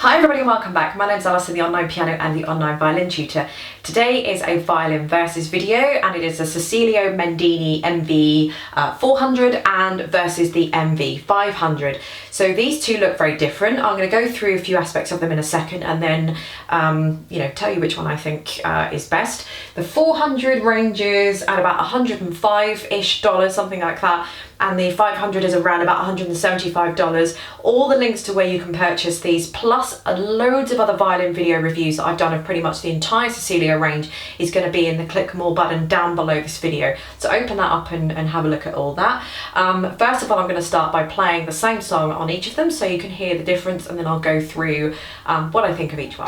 Hi everybody and welcome back. My name's Alison, the online piano and the online violin tutor. Today is a violin versus video and it is a Cecilio Mendini mv400 and versus the mv500. So these two look very different. I'm going to go through a few aspects of them in a second and then tell you which one I think is best. The 400 ranges at about $105-ish, something like that. And the 500 is around about $175. All the links to where you can purchase these, plus loads of other violin video reviews that I've done of pretty much the entire Cecilio range, is going to be in the click more button down below this video. So open that up and have a look at all that. First of all, I'm going to start by playing the same song on each of them so you can hear the difference, and then I'll go through what I think of each one.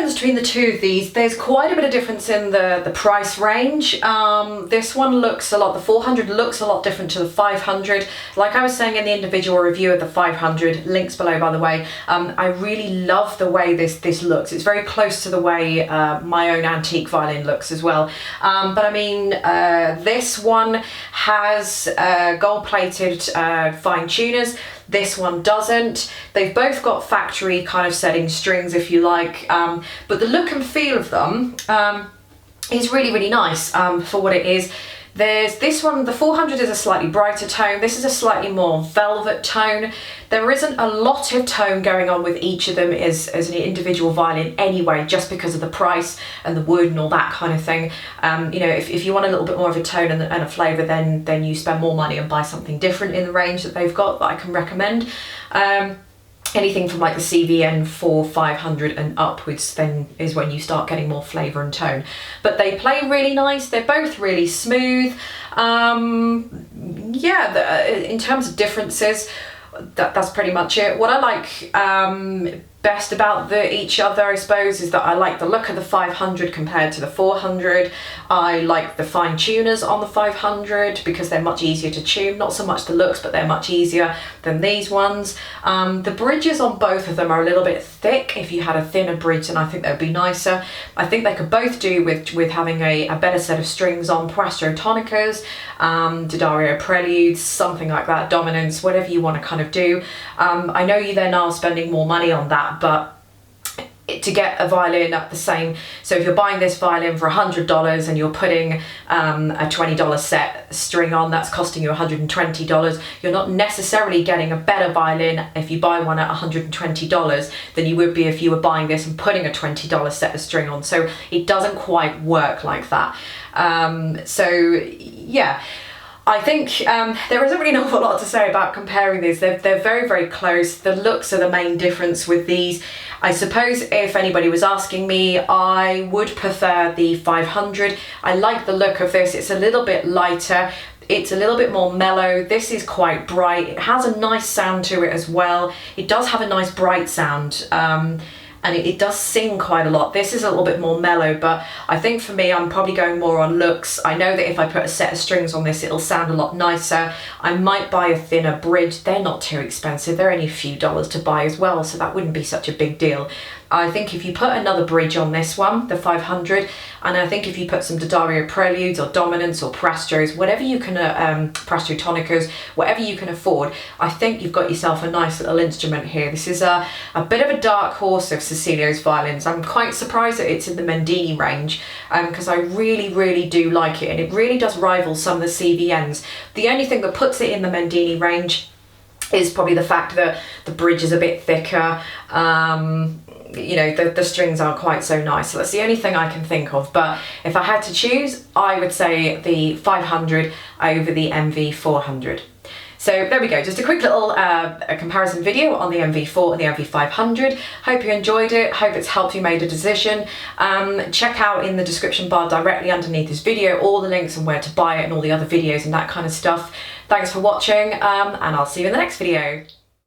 Between the two of these, there's quite a bit of difference in the price range. This one looks a lot, the 400 looks a lot different to the 500. Like I was saying in the individual review of the 500, links below by the way, I really love the way this looks. It's very close to the way my own antique violin looks as well. But I mean, this one has gold-plated fine tuners. This one doesn't. They've both got factory kind of setting strings, if you like, but the look and feel of them is really, really nice for what it is. There's this one, the 400 is a slightly brighter tone. This is a slightly more velvet tone. There isn't a lot of tone going on with each of them as an individual violin anyway, just because of the price and the wood and all that kind of thing. You know, if you want a little bit more of a tone and a flavour, then you spend more money and buy something different in the range that they've got that I can recommend. Anything from like the CVN 500 and upwards then is when you start getting more flavour and tone. But they play really nice, they're both really smooth. Yeah, in terms of differences, that's pretty much it. What I like best about each other, I suppose, is that I like the look of the 500 compared to the 400. I like the fine tuners on the 500 because they're much easier to tune. Not so much the looks, but they're much easier than these ones. The bridges on both of them are a little bit thick. If you had a thinner bridge, then I think they'd be nicer. I think they could both do with having a better set of strings on, Presto tonicas, D'Addario preludes, something like that, dominants, whatever you want to kind of do. I know you then are spending more money on that, but to get a violin at the same, so if you're buying this violin for $100 and you're putting a $20 set string on, that's costing you $120. You're not necessarily getting a better violin if you buy one at $120 than you would be if you were buying this and putting a $20 set of string on. So it doesn't quite work like that. So yeah, I think there isn't really an awful lot to say about comparing these. They're very, very close. The looks are the main difference with these. I suppose if anybody was asking me, I would prefer the 500. I like the look of this. It's a little bit lighter. It's a little bit more mellow. This is quite bright. It has a nice sound to it as well. It does have a nice bright sound. And it does sing quite a lot. This is a little bit more mellow, but I think for me, I'm probably going more on looks. I know that if I put a set of strings on this, it'll sound a lot nicer. I might buy a thinner bridge. They're not too expensive. They're only a few dollars to buy as well, so that wouldn't be such a big deal. I think if you put another bridge on this one, the 500, and I think if you put some D'Addario preludes or dominants or Prestos, whatever you can, Presto tonicas, whatever you can afford, I think you've got yourself a nice little instrument here. This is a bit of a dark horse of Cecilio's violins. I'm quite surprised that it's in the Mendini range because I really, really do like it, and it really does rival some of the CVNs. The only thing that puts it in the Mendini range is probably the fact that the bridge is a bit thicker. You know, the strings aren't quite so nice, so that's the only thing I can think of. But if I had to choose, I would say the 500 over the mv400. So there we go, just a quick little a comparison video on the MV4 and the MV500. Hope you enjoyed it, hope it's helped you make a decision. Check out in the description bar directly underneath this video all the links and where to buy it and all the other videos and that kind of stuff. Thanks for watching, and I'll see you in the next video.